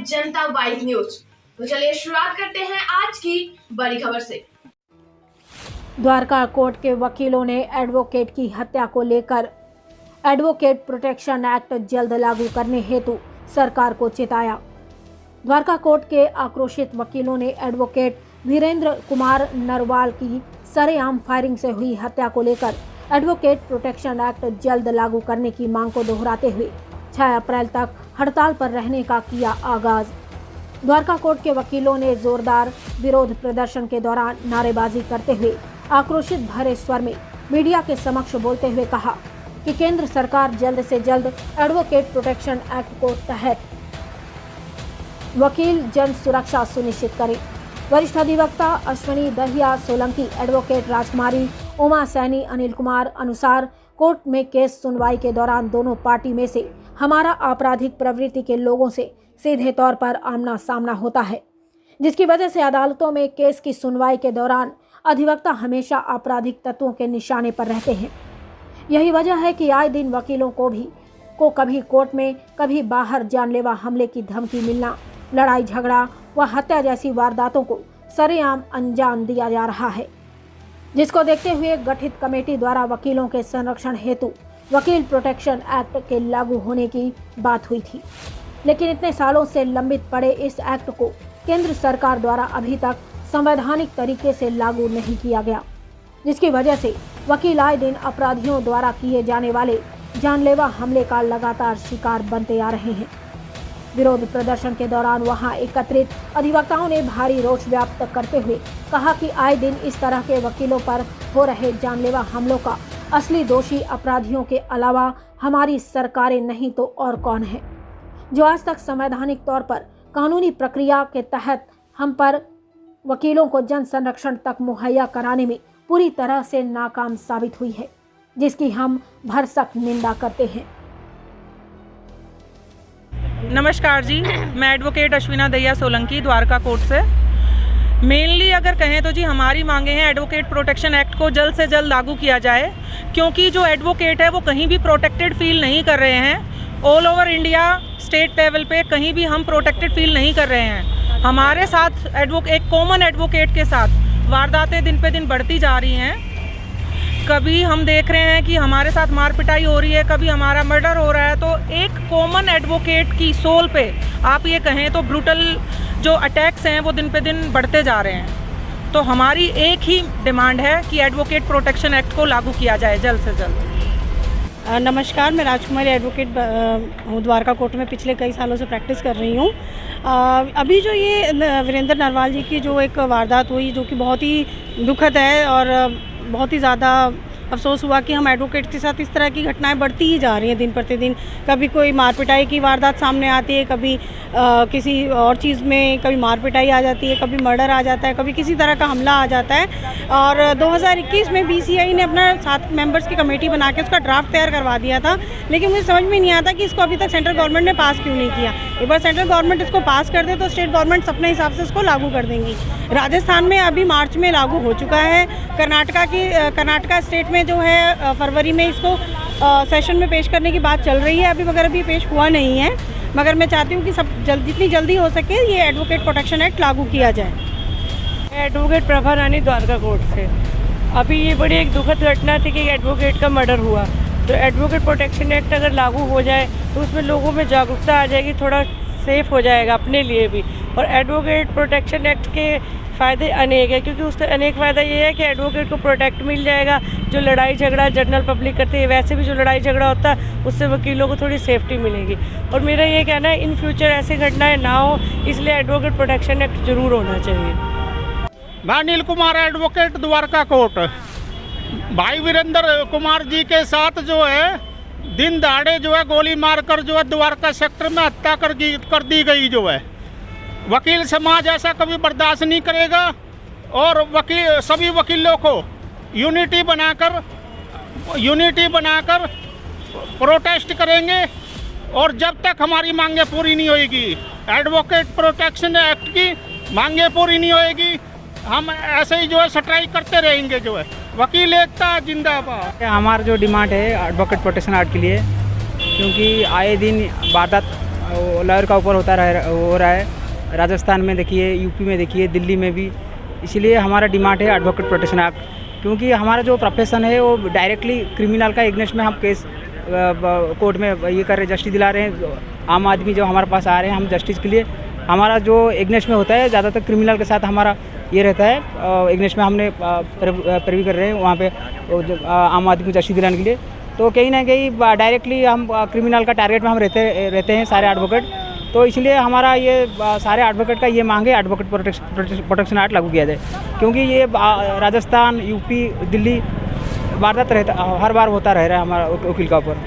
जनता vibe news. तो चलिए शुरुआत करते हैं आज की बड़ी खबर से। द्वारका कोर्ट के वकीलों ने एडवोकेट की हत्या को लेकर एडवोकेट प्रोटेक्शन एक्ट जल्द लागू करने हेतु सरकार को चेताया। द्वारका कोर्ट के आक्रोशित वकीलों ने एडवोकेट वीरेंद्र कुमार नरवाल की सरेआम फायरिंग से हुई हत्या को लेकर एडवोकेट प्रोटेक्शन एक्ट जल्द लागू करने की मांग को दोहराते हुए 6 अप्रैल तक हड़ताल पर रहने का किया आगाज। द्वारका कोर्ट के वकीलों ने जोरदार विरोध प्रदर्शन के दौरान नारेबाजी करते हुए आक्रोशित भरे स्वर में मीडिया के समक्ष बोलते हुए कहा कि केंद्र सरकार जल्द से जल्द एडवोकेट प्रोटेक्शन एक्ट को तहत वकील जन सुरक्षा सुनिश्चित करे। वरिष्ठ अधिवक्ता अश्विनी दहिया सोलंकी, एडवोकेट राजकुमारी उमा सैनी, अनिल कुमार अनुसार कोर्ट में केस सुनवाई के दौरान दोनों पार्टी में से हमारा आपराधिक प्रवृत्ति के लोगों से सीधे तौर पर आमना सामना होता है, जिसकी वजह से अदालतों में केस की सुनवाई के दौरान अधिवक्ता हमेशा आपराधिक तत्वों के निशाने पर रहते हैं। यही वजह है कि आए दिन वकीलों को कभी कोर्ट में कभी बाहर जानलेवा हमले की धमकी मिलना, लड़ाई झगड़ा व हत्या जैसी वारदातों को सरेआम अंजाम दिया जा रहा है, जिसको देखते हुए गठित कमेटी द्वारा वकीलों के संरक्षण हेतु वकील प्रोटेक्शन एक्ट के लागू होने की बात हुई थी। लेकिन इतने सालों से लंबित पड़े इस एक्ट को केंद्र सरकार द्वारा अभी तक संवैधानिक तरीके से लागू नहीं किया गया, जिसकी वजह से वकील आए दिन अपराधियों द्वारा किए जाने वाले जानलेवा हमले का लगातार शिकार बनते आ रहे हैं। विरोध प्रदर्शन के दौरान वहां एकत्रित अधिवक्ताओं ने भारी रोष व्यक्त करते हुए कहा कि आए दिन इस तरह के वकीलों पर हो रहे जानलेवा हमलों का असली दोषी अपराधियों के अलावा हमारी सरकारें नहीं तो और कौन है, जो आज तक संवैधानिक तौर पर कानूनी प्रक्रिया के तहत हम पर वकीलों को जन संरक्षण तक मुहैया कराने में पूरी तरह से नाकाम साबित हुई है, जिसकी हम भरसक निंदा करते हैं। नमस्कार जी, मैं एडवोकेट अश्विना दहिया सोलंकी, द्वारका कोर्ट से। मेनली अगर कहें तो जी हमारी मांगे हैं एडवोकेट प्रोटेक्शन एक्ट को जल्द से जल्द लागू किया जाए, क्योंकि जो एडवोकेट है वो कहीं भी प्रोटेक्टेड फील नहीं कर रहे हैं। All over India state level पे कहीं भी हम प्रोटेक्टेड फील नहीं कर रहे हैं। हमारे साथ एक कॉमन एडवोकेट के साथ वारदातें दिन पे दिन बढ़ती जा रही हैं। कभी हम देख रहे हैं कि हमारे साथ मार पिटाई हो रही है, कभी हमारा मर्डर हो रहा है। तो एक कॉमन एडवोकेट की सोल पे आप ये कहें तो ब्रूटल जो अटैक्स हैं वो दिन पे दिन बढ़ते जा रहे हैं। तो हमारी एक ही डिमांड है कि एडवोकेट प्रोटेक्शन एक्ट को लागू किया जाए जल्द से जल्द। नमस्कार, मैं राजकुमारी एडवोकेट हूँ, द्वारका कोर्ट में पिछले कई सालों से प्रैक्टिस कर रही हूँ। अभी जो ये वीरेंद्र नरवाल जी की जो एक वारदात हुई, जो कि बहुत ही दुखद है और बहुत ही ज़्यादा अफसोस हुआ कि हम एडवोकेट के साथ इस तरह की घटनाएं बढ़ती ही जा रही हैं दिन प्रतिदिन। कभी कोई मार पिटाई की वारदात सामने आती है, कभी किसी और चीज़ में कभी मार पिटाई आ जाती है, कभी मर्डर आ जाता है, कभी किसी तरह का हमला आ जाता है। और 2021 में BCI ने अपना 7 मेंबर्स की कमेटी बना के उसका ड्राफ्ट तैयार करवा दिया था, लेकिन मुझे समझ में नहीं आता कि इसको अभी तक सेंट्रल गवर्नमेंट ने पास क्यों नहीं किया। एक बार सेंट्रल गवर्नमेंट इसको पास कर दे तो स्टेट गवर्नमेंट अपने हिसाब से इसको लागू कर देंगी। राजस्थान में अभी मार्च में लागू हो चुका है। कर्नाटका स्टेट में जो है फरवरी में इसको सेशन में पेश करने की बात चल रही है, अभी मगर अभी पेश हुआ नहीं है। मगर मैं चाहती हूँ कि जितनी जल्दी हो सके ये एडवोकेट प्रोटेक्शन एक्ट लागू किया जाए। एडवोकेट प्रभा रानी, द्वारका कोर्ट से। अभी ये बड़ी एक दुखद घटना थी कि एडवोकेट का मर्डर हुआ, तो एडवोकेट प्रोटेक्शन एक्ट अगर लागू हो जाए तो उसमें लोगों में जागरूकता आ जाएगी, थोड़ा सेफ हो जाएगा अपने लिए भी। और एडवोकेट प्रोटेक्शन एक्ट के फ़ायदे अनेक है, क्योंकि उसका अनेक फ़ायदा ये है कि एडवोकेट को प्रोटेक्ट मिल जाएगा। जो लड़ाई झगड़ा जनरल पब्लिक करती है, वैसे भी जो लड़ाई झगड़ा होता है उससे वकीलों को थोड़ी सेफ्टी मिलेगी। और मेरा ये कहना है इन फ्यूचर ऐसी घटनाएं ना हो, इसलिए एडवोकेट प्रोटेक्शन एक्ट जरूर होना चाहिए। मैं अनिल कुमार, एडवोकेट, द्वारका कोर्ट। भाई वीरेंद्र कुमार जी के साथ जो है दिन दहाड़े जो है गोली मारकर जो है द्वारका सेक्टर में हत्या कर दी गई। जो है वकील समाज ऐसा कभी बर्दाश्त नहीं करेगा और सभी वकीलों को यूनिटी बनाकर प्रोटेस्ट करेंगे। और जब तक हमारी मांगे पूरी नहीं होगी, एडवोकेट प्रोटेक्शन एक्ट की मांगे पूरी नहीं होगी, हम ऐसे ही जो है स्ट्राइक करते रहेंगे। जो है वकील एकता जिंदाबाद। हमारा जो डिमांड है एडवोकेट प्रोटेक्शन एक्ट के लिए, क्योंकि आए दिन वारदात लॉयर का ऊपर हो रहा है। राजस्थान में देखिए, यूपी में देखिए, दिल्ली में भी। इसलिए हमारा डिमांड है एडवोकेट प्रोटेक्शन एक्ट, क्योंकि हमारा जो प्रोफेशन है वो डायरेक्टली क्रिमिनल का एग्नेस्ट में हम केस कोर्ट में ये कर रहे, जस्टिस दिला रहे हैं। आम आदमी जो हमारे पास आ रहे हैं, हम जस्टिस के लिए, हमारा जो एग्नेस्ट में होता है ज़्यादातर क्रिमिनल के साथ हमारा ये रहता है। एग्नेस्ट में हमने पैरवी कर रहे हैं वहाँ पे आम आदमी को जस्टिस दिलाने के लिए। तो कहीं ना कहीं डायरेक्टली हम क्रिमिनल का टारगेट में हम रहते हैं सारे एडवोकेट। तो इसलिए हमारा ये सारे एडवोकेट का ये मांग है एडवोकेट प्रोटेक्शन एक्ट लागू किया जाए, क्योंकि ये राजस्थान, यूपी, दिल्ली वारदात रहता, हर बार होता रह रहा है हमारा वकील का ऊपर।